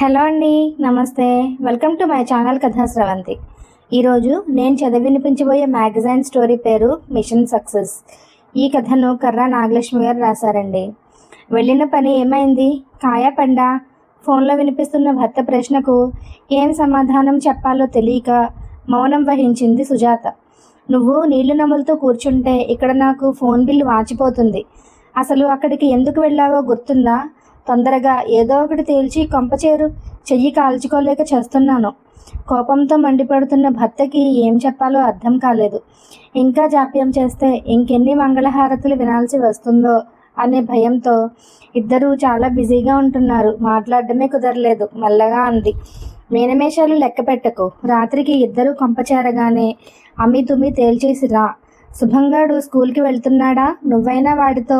Hello అండి, నమస్తే. Welcome to my channel కథా స్రవంతి. ఈరోజు నేను చదివినిపించబోయే మ్యాగజైన్ స్టోరీ పేరు మిషన్ సక్సెస్. ఈ కథను కర్రా నాగలక్ష్మి గారు రాశారండి. వెళ్ళిన పని ఏమైంది, కాయా పండా? ఫోన్లో వినిపిస్తున్న భర్త ప్రశ్నకు ఏం సమాధానం చెప్పాలో తెలియక మౌనం వహించింది సుజాత. నువ్వు నీళ్లు నములుతూ కూర్చుంటే ఇక్కడ నాకు ఫోన్ బిల్లు వాచిపోతుంది. అసలు అక్కడికి ఎందుకు వెళ్ళావో గుర్తుందా? తొందరగా ఏదో ఒకటి తేల్చి కొంపచేరు, చెయ్యి కాల్చుకోలేక చేస్తున్నాను. కోపంతో మండిపడుతున్న భర్తకి ఏం చెప్పాలో అర్థం కాలేదు. ఇంకా జాప్యం చేస్తే ఇంకెన్ని మంగళహారతులు వినాల్సి వస్తుందో అనే భయంతో ఇద్దరూ చాలా బిజీగా ఉంటున్నారు. మాట్లాడడమే కుదరలేదు. మెల్లగా అంది, మేనమేషాలు లెక్క పెట్టకు. రాత్రికి ఇద్దరూ కొంపచేరగానే అమ్మి తుమ్మి తేల్చేసిరా. శుభంగాడు స్కూల్కి వెళ్తున్నాడా? నువ్వైనా వాడితో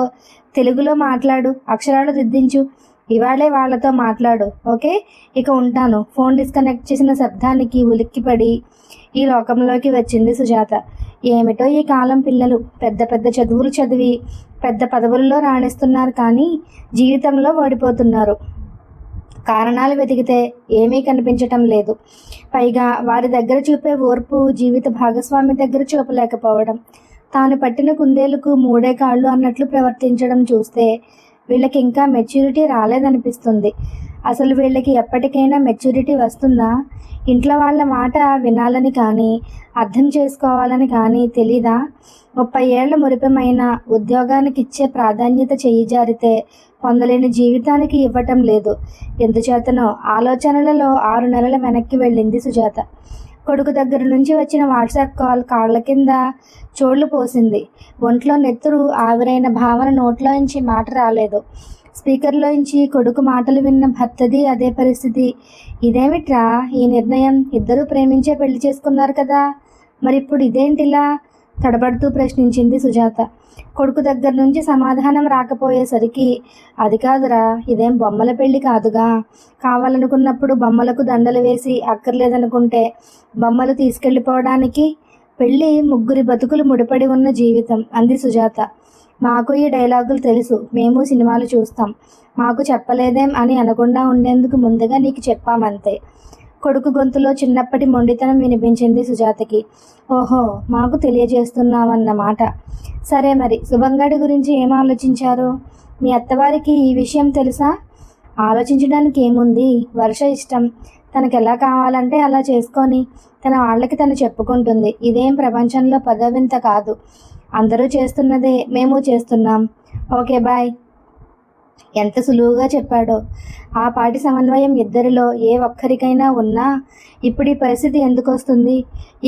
తెలుగులో మాట్లాడు, అక్షరాలు దిద్దించు. ఇవాళే వాళ్ళతో మాట్లాడు, ఓకే? ఇక ఉంటాను. ఫోన్ డిస్కనెక్ట్ చేసిన శబ్దానికి ఉలిక్కిపడి ఈ లోకంలోకి వచ్చింది సుజాత. ఏమిటో ఈ కాలం పిల్లలు పెద్ద పెద్ద చదువులు చదివి పెద్ద పదవుల్లో రాణిస్తున్నారు, కానీ జీవితంలో ఓడిపోతున్నారు. కారణాలు వెతికితే ఏమీ కనిపించటం లేదు. పైగా వారి దగ్గర చూపే ఓర్పు జీవిత భాగస్వామి దగ్గర చూపలేకపోవడం, తాను పట్టిన కుందేలకు మూడే కాళ్ళు అన్నట్లు ప్రవర్తించడం చూస్తే వీళ్ళకి ఇంకా మెచ్యూరిటీ రాలేదనిపిస్తుంది. అసలు వీళ్ళకి ఎప్పటికైనా మెచ్యూరిటీ వస్తుందా? ఇంట్లో వాళ్ళ మాట వినాలని కానీ అర్థం చేసుకోవాలని కానీ తెలీదా? 30 ఏళ్ల మురిపెమైన ఉద్యోగానికి ఇచ్చే ప్రాధాన్యత చెయ్యి జారితే పొందలేని జీవితానికి ఇవ్వటం లేదు. ఎందుచేతనో ఆలోచనలలో 6 నెలల వెనక్కి వెళ్ళింది సుజాత. కొడుకు దగ్గర నుంచి వచ్చిన వాట్సాప్ కాల్ కాళ్ళ కింద చోళ్లు పోసింది. ఒంట్లో నెత్తురు ఆవిరైన భావన నోట్లోంచి మాట రాలేదు. స్పీకర్లోంచి కొడుకు మాటలు విన్న భర్తది అదే పరిస్థితి. ఇదేమిట్రా ఈ నిర్ణయం? ఇద్దరూ ప్రేమించే పెళ్లి చేసుకున్నారు కదా, మరిప్పుడు ఇదేంటిలా? తడబడుతూ ప్రశ్నించింది సుజాత. కొడుకు దగ్గర నుంచి సమాధానం రాకపోయేసరికి, అది కాదురా, ఇదేం బొమ్మల పెళ్లి కాదుగా. కావాలనుకున్నప్పుడు బొమ్మలకు దండలు వేసి, అక్కర్లేదనుకుంటే బొమ్మలు తీసుకెళ్ళిపోవడానికి. పెళ్ళి ముగ్గురి బతుకులు ముడిపడి ఉన్న జీవితం అంది సుజాత. మాకు ఈ డైలాగులు తెలుసు, మేము సినిమాలు చూస్తాం. మాకు చెప్పలేదేం అని అనకుండా ఉండేందుకు ముందుగా నీకు చెప్పామంతే. కొడుకు గొంతులో చిన్నప్పటి మొండితనం వినిపించింది సుజాతకి. ఓహో, మాకు తెలియజేస్తున్నావన్నమాట. సరే, మరి శుభంగాడి గురించి ఏం ఆలోచించారు? మీ అత్తవారికి ఈ విషయం తెలుసా? ఆలోచించడానికి ఏముంది, వర్ష ఇష్టం. తనకు ఎలా కావాలంటే అలా చేసుకొని తన వాళ్ళకి తను చెప్పుకుంటుంది. ఇదేం ప్రపంచంలో పదవింత కాదు. అందరూ చేస్తున్నదే మేము చేస్తున్నాం. Okay, bye. ఎంత సులువుగా చెప్పాడో. ఆ పాటి సమన్వయం ఇద్దరిలో ఏ ఒక్కరికైనా ఉన్నా ఇప్పుడు ఈ పరిస్థితి ఎందుకు వస్తుంది?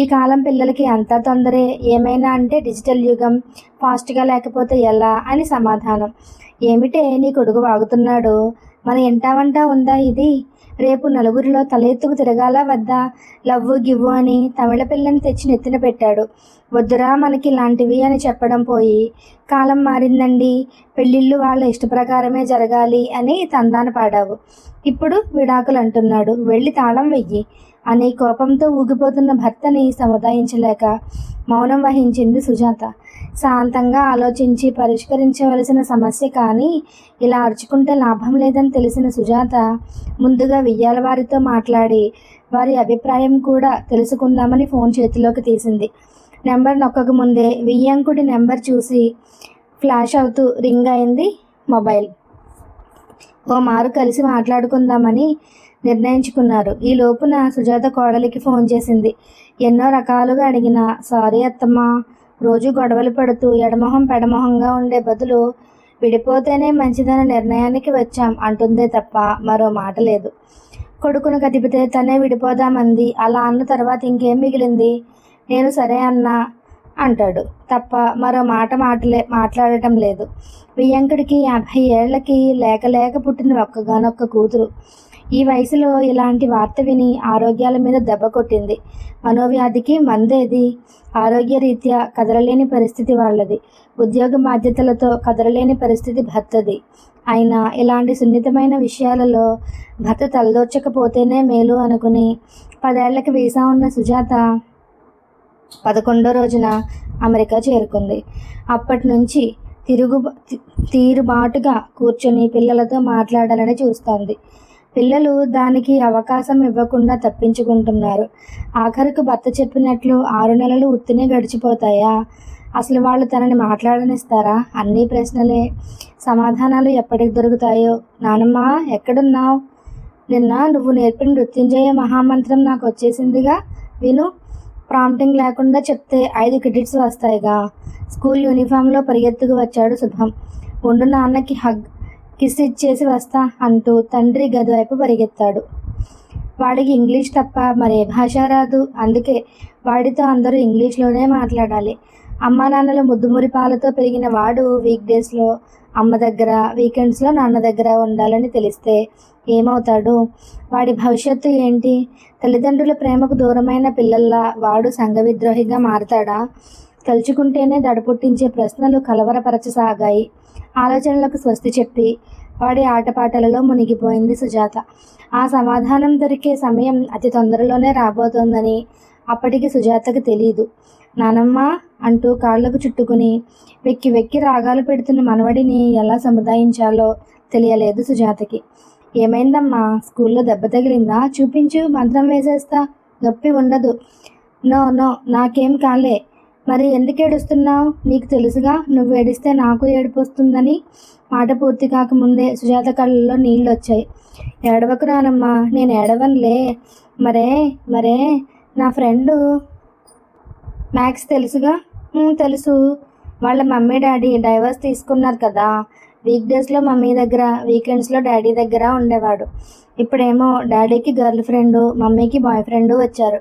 ఈ కాలం పిల్లలకి అంతా తొందరే. ఏమైనా అంటే డిజిటల్ యుగం, ఫాస్ట్గా లేకపోతే ఎలా అని సమాధానం. ఏమిటే నీ కొడుకు వాగుతున్నాడు? మన ఎంటావంటా ఉందా ఇది? రేపు నలుగురిలో తలెత్తుకు తిరగాలా వద్దా? లవ్వు గివ్వు అని తమిళ పిల్లని తెచ్చి నెత్తిన పెట్టాడు. వద్దురా మనకి ఇలాంటివి అని చెప్పడం పోయి, కాలం మారిందండి, పెళ్ళిళ్ళు వాళ్ళ ఇష్ట ప్రకారమే జరగాలి అని తందాన పాడావు. ఇప్పుడు విడాకులు అంటున్నాడు. వెళ్ళి తాళం వెయ్యి అని కోపంతో ఊగిపోతున్న భర్తని సముదాయించలేక మౌనం వహించింది సుజాత. శాంతంగా ఆలోచించి పరిష్కరించవలసిన సమస్య, కానీ ఇలా అరుచుకుంటే లాభం లేదని తెలిసిన సుజాత ముందుగా వియ్యాల వారితో మాట్లాడి వారి అభిప్రాయం కూడా తెలుసుకుందామని ఫోన్ చేతిలోకి తీసింది. నెంబర్ నొక్కక ముందే వియ్యంకుడి నెంబర్ చూసి ఫ్లాష్ అవుతూ రింగ్ అయింది మొబైల్. ఓ మారు కలిసి మాట్లాడుకుందామని నిర్ణయించుకున్నారు. ఈ లోపున సుజాత కోడలికి ఫోన్ చేసింది. ఎన్నో రకాలుగా అడిగినా, సారీ అత్తమ్మా, రోజు గొడవలు పడుతూ ఎడమొహం పెడమొహంగా ఉండే బదులు విడిపోతేనే మంచిదన్న నిర్ణయానికి వచ్చాం అంటుందే తప్ప మరో మాట లేదు. కొడుకును కదిపితే తనే విడిపోదామంది. అలా అన్న తర్వాత ఇంకేం మిగిలింది? నేను సరే అన్నా అంటాడు తప్ప మరో మాట్లాడటం లేదు. వియ్యంకుడికి 50 ఏళ్లకి లేక పుట్టిన ఒక్కగానొక్క కూతురు. ఈ వయసులో ఇలాంటి వార్త విని ఆరోగ్యాల మీద దెబ్బ కొట్టింది. మనోవ్యాధికి మందేది? ఆరోగ్యరీత్యా కదలలేని పరిస్థితి వాళ్ళది. ఉద్యోగ బాధ్యతలతో కదలలేని పరిస్థితి భర్తది. అయినా ఇలాంటి సున్నితమైన విషయాలలో భర్త తలదోర్చకపోతేనే మేలు అనుకుని 10 ఏళ్లకి వీసా ఉన్న సుజాత 11వ రోజున అమెరికా చేరుకుంది. అప్పటి నుంచి తీరుబాటుగా కూర్చొని పిల్లలతో మాట్లాడాలని చూస్తోంది. పిల్లలు దానికి అవకాశం ఇవ్వకుండా తప్పించుకుంటున్నారు. ఆఖరికి భర్త చెప్పినట్లు 6 నెలలు ఉత్తినే గడిచిపోతాయా? అసలు వాళ్ళు తనని మాట్లాడనిస్తారా? అన్నీ ప్రశ్నలే. సమాధానాలు ఎప్పటికి దొరుకుతాయో? నానమ్మ ఎక్కడున్నావు? నిన్న నువ్వు నేర్పిన మృత్యుంజయ మహామంత్రం నాకు వచ్చేసిందిగా, విను. ప్రాంప్టింగ్ లేకుండా చెప్తే 5 క్రెడిట్స్ వస్తాయిగా. స్కూల్ యూనిఫామ్లో పరిగెత్తుకు వచ్చాడు శుభం. ఉండు, నాన్నకి కిస్ ఇచ్చేసి వస్తా అంటూ తండ్రి గది వైపు పరిగెత్తాడు. వాడికి ఇంగ్లీష్ తప్ప మరే భాష రాదు. అందుకే వాడితో అందరూ ఇంగ్లీష్లోనే మాట్లాడాలి. అమ్మా నాన్నల ముద్దుమురి పాలతో పెరిగిన వాడు వీక్ డేస్లో అమ్మ దగ్గర, వీకెండ్స్లో నాన్న దగ్గర ఉండాలని తెలిస్తే ఏమవుతాడు? వాడి భవిష్యత్తు ఏంటి? తల్లిదండ్రుల ప్రేమకు దూరమైన పిల్లల్లా వాడు సంఘ విద్రోహిగా మారతాడా? తలుచుకుంటేనే దడపుట్టించే ప్రశ్నలు కలవరపరచసాగాయి. ఆలోచనలకు స్వస్తి చెప్పి వాడి ఆటపాటలలో మునిగిపోయింది సుజాత. ఆ సమాధానం దొరికే సమయం అతి తొందరలోనే రాబోతోందని అప్పటికి సుజాతకు తెలీదు. నానమ్మ అంటూ కాళ్లకు చుట్టుకుని వెక్కి వెక్కి రాగాలు పెడుతున్న మనవడిని ఎలా సముదాయించాలో తెలియలేదు సుజాతకి. ఏమైందమ్మా? స్కూల్లో దెబ్బ తగిలిందా? చూపించు, మంత్రం వేసేస్తా. నొప్పి ఉండదు. నో నో, నాకేం కాలే. మరి ఎందుకు ఏడుస్తున్నావు? నీకు తెలుసుగా, నువ్వు ఏడిస్తే నాకు ఏడుపు వస్తుందని. మాట పూర్తి కాకముందే సుజాత కళ్ళల్లో నీళ్ళు వచ్చాయి. ఏడవకు రానమ్మా, నేను ఏడవనులే. మరే మరే నా ఫ్రెండు మ్యాక్స్ తెలుసుగా? తెలుసు. వాళ్ళ మమ్మీ డాడీ డైవర్స్ తీసుకున్నారు కదా. వీక్ డేస్లో మమ్మీ దగ్గర, వీకెండ్స్లో డాడీ దగ్గర ఉండేవాడు. ఇప్పుడేమో డాడీకి గర్ల్ ఫ్రెండు, మమ్మీకి బాయ్ ఫ్రెండు వచ్చారు.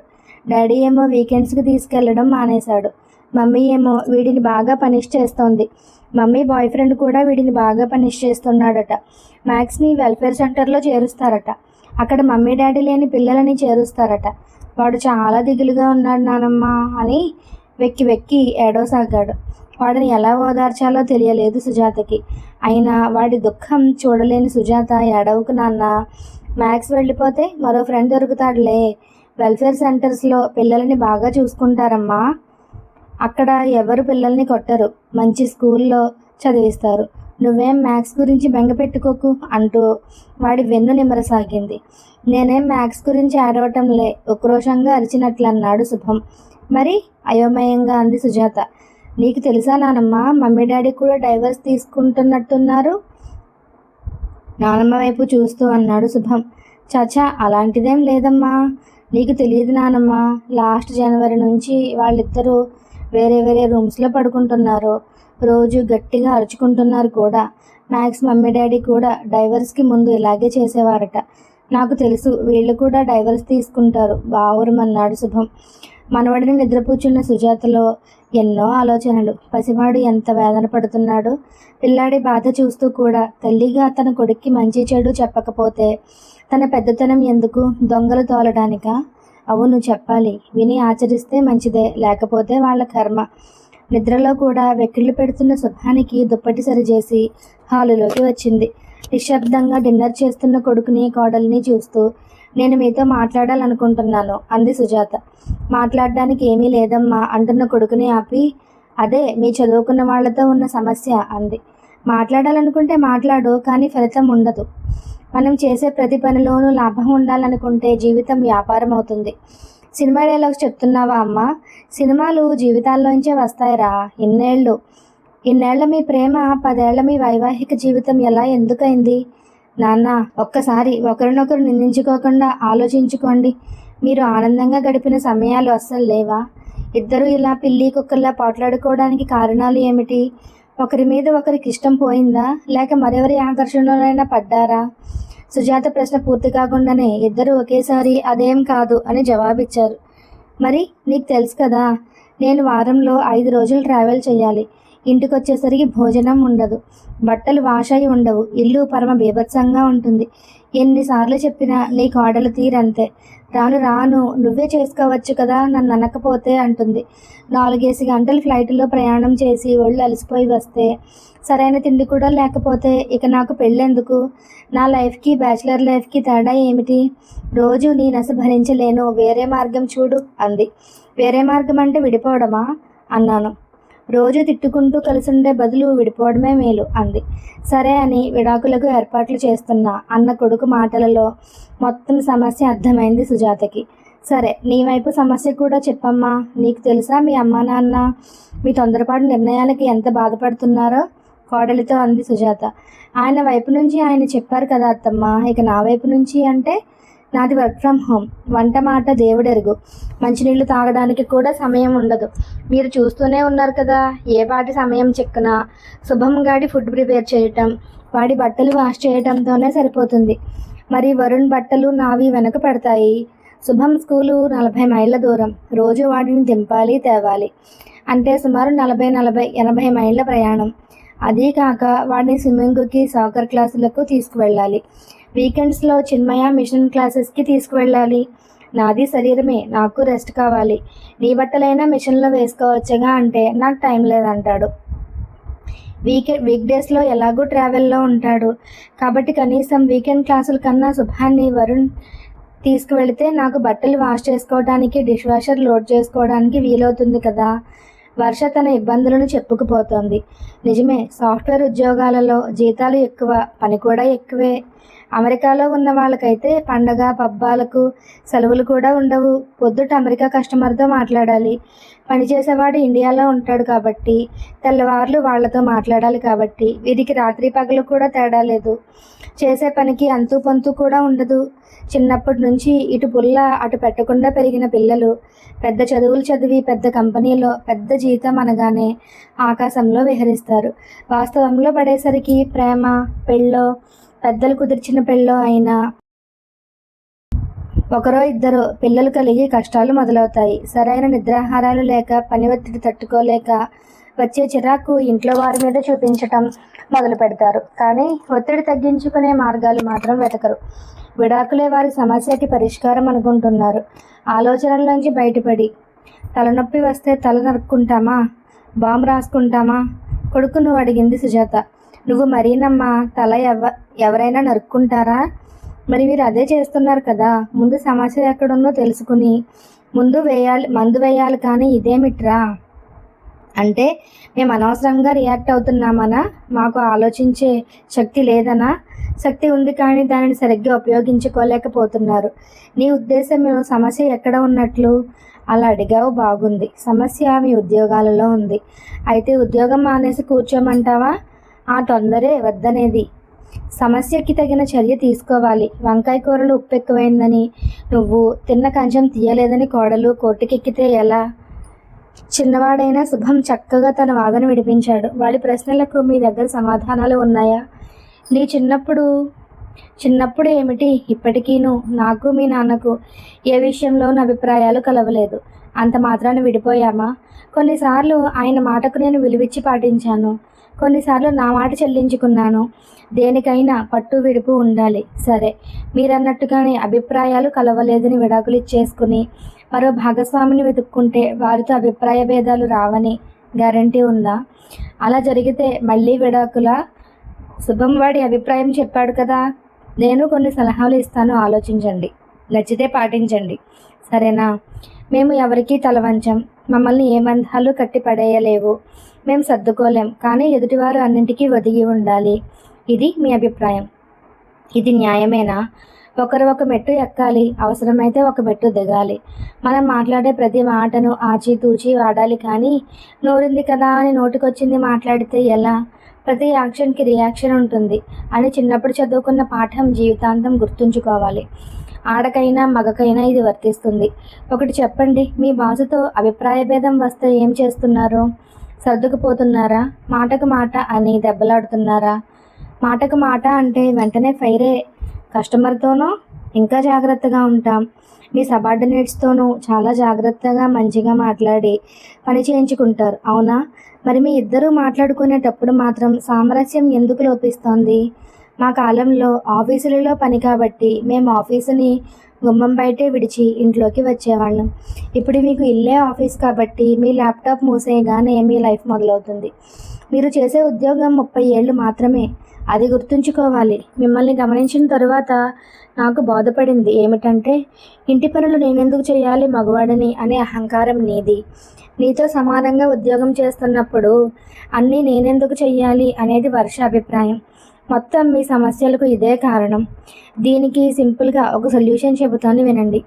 డాడీ ఏమో వీకెండ్స్కి తీసుకెళ్ళడం మానేశాడు. మమ్మీ ఏమో వీడిని బాగా పనిష్ చేస్తోంది. మమ్మీ బాయ్ ఫ్రెండ్ కూడా వీడిని బాగా పనిష్ చేస్తున్నాడట. మ్యాక్స్ని వెల్ఫేర్ సెంటర్లో చేరుస్తారట. అక్కడ మమ్మీ డాడీ లేని పిల్లలని చేరుస్తారట. వాడు చాలా దిగులుగా ఉన్నాడు నానమ్మ అని వెక్కి వెక్కి ఏడవసాగాడు. వాడిని ఎలా ఓదార్చాలో తెలియలేదు సుజాతకి. అయినా వాడి దుఃఖం చూడలేని సుజాత, ఏడవకు నాన్న, మ్యాక్స్ వెళ్ళిపోతే మరో ఫ్రెండ్ దొరుకుతాడులే. వెల్ఫేర్ సెంటర్స్లో పిల్లల్ని బాగా చూసుకుంటారమ్మా. అక్కడ ఎవరు పిల్లల్ని కొట్టరు. మంచి స్కూల్లో చదివిస్తారు. నువ్వేం మ్యాక్స్ గురించి బెంగ పెట్టుకోకు అంటూ వాడి వెన్ను నిమ్మరసాగింది. నేనేం మ్యాక్స్ గురించి ఏడవటంలే, ఉక్రోషంగా అరిచినట్లన్నాడు శుభం. మరి? అయోమయంగా అంది సుజాత. నీకు తెలుసా నానమ్మ, మమ్మీ డాడీ కూడా డైవర్స్ తీసుకుంటున్నట్టున్నారు? నానమ్మ వైపు చూస్తూ అన్నాడు శుభం. చాచా, అలాంటిదేం లేదమ్మా. నీకు తెలియదు నానమ్మ, లాస్ట్ జనవరి నుంచి వాళ్ళిద్దరూ వేరే వేరే రూమ్స్లో పడుకుంటున్నారు. రోజు గట్టిగా అరుచుకుంటున్నారు కూడా. మ్యాక్స్ మమ్మీ డాడీ కూడా డైవర్స్కి ముందు ఇలాగే చేసేవారట. నాకు తెలుసు, వీళ్ళు కూడా డైవర్స్ తీసుకుంటారు బావురమన్నాడు శుభం. మనవడిని నిద్రపూచున్న సుజాతలో ఎన్నో ఆలోచనలు. పసివాడు ఎంత వేదన పడుతున్నాడు. పిల్లాడి బాధ చూస్తూ కూడా తల్లిగా తన కొడుక్కి మంచి చెడు చెప్పకపోతే తన పెద్దతనం ఎందుకు? దొంగలు తోలడానికా? అవును, చెప్పాలి. విని ఆచరిస్తే మంచిదే, లేకపోతే వాళ్ళ కర్మ. నిద్రలో కూడా వెక్కిళ్ళు పెడుతున్న శుభానికి దుప్పటి సరిచేసి హాలులోకి వచ్చింది. నిశ్శబ్దంగా డిన్నర్ చేస్తున్న కొడుకుని, కోడల్ని చూస్తూ నేను మీతో మాట్లాడాలనుకుంటున్నాను అంది సుజాత. మాట్లాడడానికి ఏమీ లేదమ్మా అంటున్న కొడుకుని ఆపి, అదే మీ చదువుకున్న వాళ్లతో ఉన్న సమస్య అంది. మాట్లాడాలనుకుంటే మాట్లాడు, కానీ ఫలితం ఉండదు. మనం చేసే ప్రతి పనిలోనూ లాభం ఉండాలనుకుంటే జీవితం వ్యాపారం అవుతుంది. సినిమా డైలాగ్స్ చెప్తున్నావా అమ్మా? సినిమాలు జీవితాల్లోంచే వస్తాయిరా. ఇన్నేళ్ల మీ ప్రేమ 10 ఏళ్ల మీ వైవాహిక జీవితం ఎలా ఎందుకైంది? నాన్న, ఒక్కసారి ఒకరినొకరు నిందించుకోకుండా ఆలోచించుకోండి. మీరు ఆనందంగా గడిపిన సమయాలు అస్సలు లేవా? ఇద్దరు ఇలా పిల్లి కుక్కల్లా పోట్లాడుకోవడానికి కారణాలు ఏమిటి? ఒకరి మీద ఒకరికి ఇష్టం పోయిందా, లేక మరెవరి ఆకర్షణలోనైనా పడ్డారా? సుజాత ప్రశ్న పూర్తి కాకుండానే ఇద్దరు ఒకేసారి అదేం కాదు అని జవాబిచ్చారు. మరి నీకు తెలుసు కదా, నేను వారంలో 5 రోజులు ట్రావెల్ చేయాలి. ఇంటికొచ్చేసరికి భోజనం ఉండదు, బట్టలు వాష్ అయి ఉండవు, ఇల్లు పరమ బీభత్సంగా ఉంటుంది. ఎన్నిసార్లు చెప్పినా నీ కోడలు తీరంతే. రాను నువ్వే చేసుకోవచ్చు కదా, నన్ను అనకపోతే అంటుంది. 4 గంటలు ఫ్లైట్లో ప్రయాణం చేసి ఒళ్ళు అలసిపోయి వస్తే, సరైన తిండి కూడా లేకపోతే ఇక నాకు పెళ్ళెందుకు? నా లైఫ్కి బ్యాచిలర్ లైఫ్కి తేడా ఏమిటి? రోజు నీ నస భరించలేను, వేరే మార్గం చూడు అంది. వేరే మార్గం అంటే విడిపోవడమా అన్నాను. రోజు తిట్టుకుంటూ కలిసుండే బదులు విడిపోవడమే మేలు అంది. సరే అని విడాకులకు ఏర్పాట్లు చేస్తున్నా అన్న కొడుకు మాటలలో మొత్తం సమస్య అర్థమైంది సుజాతకి. సరే, నీ వైపు సమస్య కూడా చెప్పమ్మా. నీకు తెలుసా మీ అమ్మా నాన్న మీ తొందరపాటు నిర్ణయాలకి ఎంత బాధపడుతున్నారో? కోడలితో అంది సుజాత. ఆయన వైపు నుంచి ఆయన చెప్పారు కదా అత్తమ్మ, ఇక నా వైపు నుంచి అంటే నాది వర్క్ ఫ్రమ్ హోమ్. వంట మాట దేవుడెరుగు. మంచినీళ్ళు తాగడానికి కూడా సమయం ఉండదు. మీరు చూస్తూనే ఉన్నారు కదా, ఏ పాటి సమయం చిక్కనా శుభం గాడి ఫుడ్ ప్రిపేర్ చేయటం, వాడి బట్టలు వాష్ చేయటంతోనే సరిపోతుంది. మరి వరుణ్ బట్టలు నావి వెనక పడతాయి. శుభం స్కూలు 40 మైళ్ళ దూరం. రోజు వాటిని దింపాలి తేవాలి అంటే సుమారు 40-80 మైళ్ళ ప్రయాణం. అదీ కాక వాడిని స్విమ్మింగ్కి, సాకర్ క్లాసులకు తీసుకువెళ్ళాలి. వీకెండ్స్లో చిన్మయ మిషన్ క్లాసెస్కి తీసుకువెళ్ళాలి. నాది శరీరమే, నాకు రెస్ట్ కావాలి. నీ బట్టలైనా మిషన్లో వేసుకోవచ్చుగా అంటే నాకు టైం లేదంటాడు. వీక్ డేస్లో ఎలాగూ ట్రావెల్లో ఉంటాడు కాబట్టి కనీసం వీకెండ్ క్లాసుల కన్నా శుభాన్ని వరుణ్ తీసుకువెళితే నాకు బట్టలు వాష్ చేసుకోవడానికి, డిష్ వాషర్ లోడ్ చేసుకోవడానికి వీలవుతుంది కదా. వర్ష తన ఇబ్బందులను చెప్పుకుపోతోంది. నిజమే, సాఫ్ట్వేర్ ఉద్యోగాలలో జీతాలు ఎక్కువ, పని కూడా ఎక్కువే. అమెరికాలో ఉన్న వాళ్ళకైతే పండగ పబ్బాలకు సెలవులు కూడా ఉండవు. పొద్దుట అమెరికా కస్టమర్తో మాట్లాడాలి. పనిచేసేవాడు ఇండియాలో ఉంటాడు కాబట్టి తెల్లవార్లు వాళ్లతో మాట్లాడాలి కాబట్టి వీరికి రాత్రి పగలు కూడా తేడా లేదు. చేసే పనికి అంతు పొంతు కూడా ఉండదు. చిన్నప్పటి నుంచి ఇటు పుల్ల అటు పెట్టకుండా పెరిగిన పిల్లలు పెద్ద చదువులు చదివి పెద్ద కంపెనీలో పెద్ద జీతం అనగానే ఆకాశంలో విహరిస్తారు. వాస్తవంలో పడేసరికి ప్రేమ పెళ్ళో, పెద్దలు కుదిర్చిన పెళ్ళో అయినా ఒకరో ఇద్దరో పిల్లలు కలిగి కష్టాలు మొదలవుతాయి. సరైన నిద్రాహారాలు లేక, పని ఒత్తిడి తట్టుకోలేక వచ్చే చిరాకు ఇంట్లో వారి మీద చూపించటం మొదలు పెడతారు. కానీ ఒత్తిడి తగ్గించుకునే మార్గాలు మాత్రం వెతకరు. విడాకులే వారి సమస్యకి పరిష్కారం అనుకుంటున్నారు. ఆలోచనల్లోంచి బయటపడి తలనొప్పి వస్తే తల నరుక్కుంటామా, బాంబు రాసుకుంటామా? కొడుకును అడిగింది సుజాత. నువ్వు మరీనమ్మా, తల ఎవరైనా నరుక్కుంటారా? మరి మీరు అదే చేస్తున్నారు కదా. ముందు సమస్య ఎక్కడుందో తెలుసుకుని మందు వేయాలి కానీ ఇదేమిట్రా అంటే మేము అనవసరంగా రియాక్ట్ అవుతున్నామనా? మాకు ఆలోచించే శక్తి లేదనా? శక్తి ఉంది కానీ దానిని సరిగ్గా ఉపయోగించుకోలేకపోతున్నారు. నీ ఉద్దేశం సమస్య ఎక్కడ ఉన్నట్లు? అలా అడిగావు, బాగుంది. సమస్య మీ ఉద్యోగాలలో ఉంది. అయితే ఉద్యోగం మానేసి కూర్చోమంటావా? ఆ తొందరే వద్దనేది. సమస్యకి తగిన చర్య తీసుకోవాలి. వంకాయ కూరలు ఉప్పు ఎక్కువైందని నువ్వు తిన్న కంచం తీయలేదని కోడలు కోర్టుకెక్కితే ఎలా? చిన్నవాడైన శుభం చక్కగా తన వాదన విడిపించాడు. వాడి ప్రశ్నలకు మీ దగ్గర సమాధానాలు ఉన్నాయా? నీ చిన్నప్పుడు ఏమిటి ఇప్పటికీను? నాకు మీ నాన్నకు ఏ విషయంలోనూ అభిప్రాయాలు కలవలేదు. అంత మాత్రాన విడిపోయామా? కొన్నిసార్లు ఆయన మాటకు నేను విలువిచ్చి పాటించాను, కొన్నిసార్లు నా మాట చెల్లించుకున్నాను. దేనికైనా పట్టు విడుపు ఉండాలి. సరే, మీరన్నట్టుగానే అభిప్రాయాలు కలవలేదని విడాకులు ఇచ్చేసుకుని మరో భాగస్వామిని వెతుక్కుంటే వారితో అభిప్రాయ భేదాలు రావని గ్యారంటీ ఉందా? అలా జరిగితే మళ్ళీ విడాకుల? శుభం వాడి అభిప్రాయం చెప్పాడు కదా, నేను కొన్ని సలహాలు ఇస్తాను, ఆలోచించండి. నచ్చితే పాటించండి. సరేనా? మేము ఎవరికీ తలవంచం. మమ్మల్ని ఏ బంధాలు కట్టి పడేయలేవు. మేము సర్దుకోలేం. కానీ ఎదుటివారు అన్నింటికీ ఒదిగి ఉండాలి. ఇది మీ అభిప్రాయం. ఇది న్యాయమేనా? ఒకరు ఒక మెట్టు ఎక్కాలి, అవసరమైతే ఒక మెట్టు దిగాలి. మనం మాట్లాడే ప్రతి మాటను ఆచితూచి వాడాలి. కానీ నోరింది కదా అని నోటికొచ్చింది మాట్లాడితే ఎలా? ప్రతి యాక్షన్కి రియాక్షన్ ఉంటుంది అని చిన్నప్పుడు చదువుకున్న పాఠం జీవితాంతం గుర్తుంచుకోవాలి. ఆడకైనా మగకైనా ఇది వర్తిస్తుంది. ఒకటి చెప్పండి, మీ బాసుతో అభిప్రాయ భేదం వస్తే ఏం చేస్తున్నారు? సర్దుకుపోతున్నారా? మాటకు మాట అని దెబ్బలాడుతున్నారా? మాటకు మాట అంటే వెంటనే ఫైరే. కస్టమర్తోనూ ఇంకా జాగ్రత్తగా ఉంటాం. మీ సబార్డినేట్స్తోనూ చాలా జాగ్రత్తగా మంచిగా మాట్లాడి పని చేయించుకుంటారు, అవునా? మరి మీ ఇద్దరూ మాట్లాడుకునేటప్పుడు మాత్రం సామరస్యం ఎందుకు లోపిస్తోంది? మా కాలంలో ఆఫీసులలో పని కాబట్టి మేము ఆఫీసుని గుమ్మం బయటే విడిచి ఇంట్లోకి వచ్చేవాళ్ళం. ఇప్పుడు మీకు ఇల్లే ఆఫీస్ కాబట్టి మీ ల్యాప్టాప్ మూసేయగానే మీ లైఫ్ మొదలవుతుంది. మీరు చేసే ఉద్యోగం 30 ఏళ్ళు మాత్రమే. అది గుర్తుంచుకోవాలి. మిమ్మల్ని గమనించిన తరువాత నాకు బాధపడింది ఏమిటంటే, ఇంటి పనులు నేనెందుకు చేయాలి మగవాడిని అనే అహంకారం నీది. నీతో సమానంగా ఉద్యోగం చేస్తున్నప్పుడు అన్నీ నేనెందుకు చెయ్యాలి అనేది వర్ష అభిప్రాయం. మొత్తం మీ సమస్యలకు ఇదే కారణం. దీనికి సింపుల్గా ఒక సొల్యూషన్ చెబుతాను వినండి.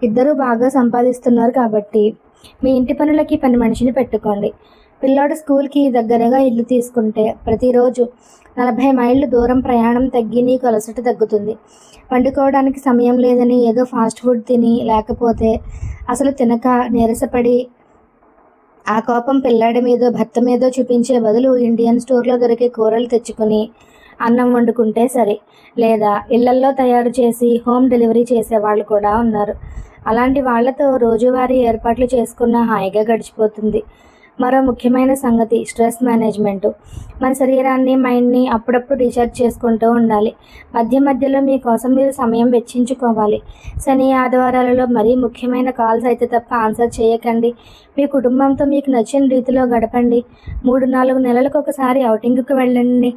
ఇద్దరూ బాగా సంపాదిస్తున్నారు కాబట్టి మీ ఇంటి పనులకి పని మనిషిని పెట్టుకోండి. పిల్లాడు స్కూల్కి దగ్గరగా ఇల్లు తీసుకుంటే ప్రతిరోజు 40 మైళ్ళు దూరం ప్రయాణం తగ్గి నీకు అలసట తగ్గుతుంది. వండుకోవడానికి సమయం లేదని ఏదో ఫాస్ట్ ఫుడ్ తిని, లేకపోతే అసలు తినక నీరసపడి ఆ కోపం పిల్లాడి మీదో భర్త మీదో చూపించే బదులు ఇండియన్ స్టోర్లో దొరికే కూరలు తెచ్చుకొని అన్నం వండుకుంటే సరే. లేదా ఇళ్లల్లో తయారు చేసి హోమ్ డెలివరీ చేసే వాళ్ళు కూడా ఉన్నారు. అలాంటి వాళ్లతో రోజువారీ ఏర్పాట్లు చేసుకున్న హాయిగా గడిచిపోతుంది. మరో ముఖ్యమైన సంగతి స్ట్రెస్ మేనేజ్మెంటు. మన శరీరాన్ని, మైండ్ని అప్పుడప్పుడు రీఛార్జ్ చేసుకుంటూ ఉండాలి. మధ్యలో మీకోసం మీరు సమయం వెచ్చించుకోవాలి. శని, ఆదివారాలలో మరీ ముఖ్యమైన కాల్స్ అయితే తప్ప ఆన్సర్ చేయకండి. మీ కుటుంబంతో మీకు నచ్చిన రీతిలో గడపండి. 3-4 నెలలకు ఒకసారి ఔటింగ్కి వెళ్ళండి.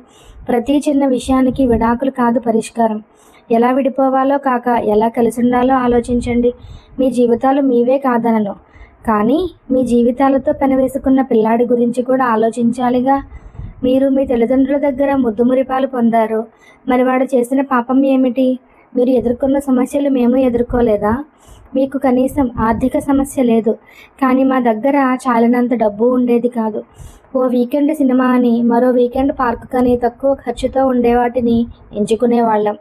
ప్రతి చిన్న విషయానికి విడాకులు కాదు పరిష్కారం. ఎలా విడిపోవాలో కాక ఎలా కలిసి ఉండాలో ఆలోచించండి. మీ జీవితాలు మీవే కాదనను, కానీ మీ జీవితాలతో పెనవేసుకున్న పిల్లాడి గురించి కూడా ఆలోచించాలిగా. మీరు మీ తల్లిదండ్రుల దగ్గర ముద్దుమురిపాలు పొందారు. మరి వాడు చేసిన పాపం ఏమిటి? మీరు ఎదుర్కొన్న సమస్యలు మేము ఎదుర్కోలేదా? మీకు కనీసం ఆర్థిక సమస్య లేదు, కానీ మా దగ్గర చాలినంత డబ్బు ఉండేది కాదు. ఓ వీకెండ్ సినిమా అని, మరో వీకెండ్ పార్క్ కానీ తక్కువ ఖర్చుతో ఉండేవాటిని ఎంచుకునేవాళ్ళం.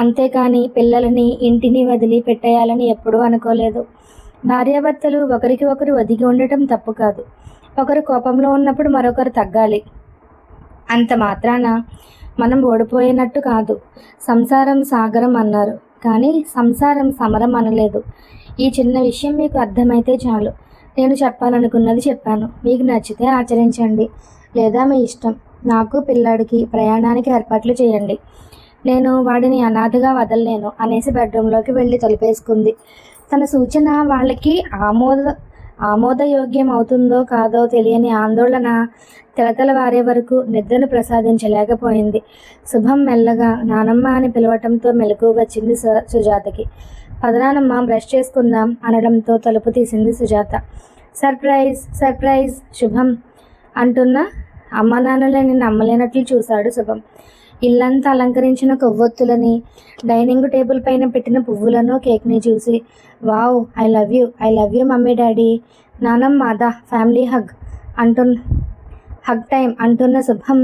అంతేకాని పిల్లలని, ఇంటిని వదిలి పెట్టేయాలని ఎప్పుడూ అనుకోలేదు. భార్యాభర్తలు ఒకరికి ఒకరు ఒదిగి ఉండటం తప్పు కాదు. ఒకరు కోపంలో ఉన్నప్పుడు మరొకరు తగ్గాలి. అంత మాత్రాన మనం ఓడిపోయినట్టు కాదు. సంసారం సాగరం అన్నారు, కానీ సంసారం సమరం అనలేదు. ఈ చిన్న విషయం మీకు అర్థమైతే చాలు. నేను చెప్పాలనుకున్నది చెప్పాను. మీకు నచ్చితే ఆచరించండి, లేదా మీ ఇష్టం. నాకు పిల్లాడికి ప్రయాణానికి ఏర్పాట్లు చేయండి. నేను వాడిని అనాథగా వదలలేను అనేసి బెడ్రూమ్లోకి వెళ్ళి తలుపేసుకుంది. తన సూచన వాళ్ళకి ఆమోదయోగ్యం అవుతుందో కాదో తెలియని ఆందోళన తెలతెలవారే వరకు నిద్రను ప్రసాదించలేకపోయింది. శుభం మెల్లగా నానమ్మ అని పిలవటంతో మెలకువ వచ్చింది సుజాతకి. పదనానమ్మ బ్రష్ చేసుకుందాం అనడంతో తలుపు తీసింది సుజాత. సర్ప్రైజ్ శుభం అంటున్న అమ్మ నాన్నలని నమ్మలేనట్లు చూశాడు శుభం. ఇల్లంతా అలంకరించిన కొవ్వొత్తులని, డైనింగ్ టేబుల్ పైన పెట్టిన పువ్వులను, కేక్ని చూసి wow, I love you mummy daddy, నానమ్మ దా ఫ్యామిలీ హగ్ టైం అంటున్న శుభం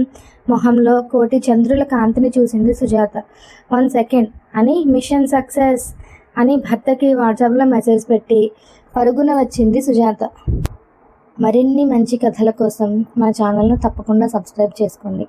మొహంలో కోటి చంద్రుల కాంతిని చూసింది సుజాత. 1 సెకండ్ అని మిషన్ సక్సెస్ అని భర్తకి వాట్సాప్లో మెసేజ్ పెట్టి పరుగున వచ్చింది సుజాత. మరిన్ని మంచి కథల కోసం మన ఛానల్ను తప్పకుండా సబ్స్క్రైబ్ చేసుకోండి.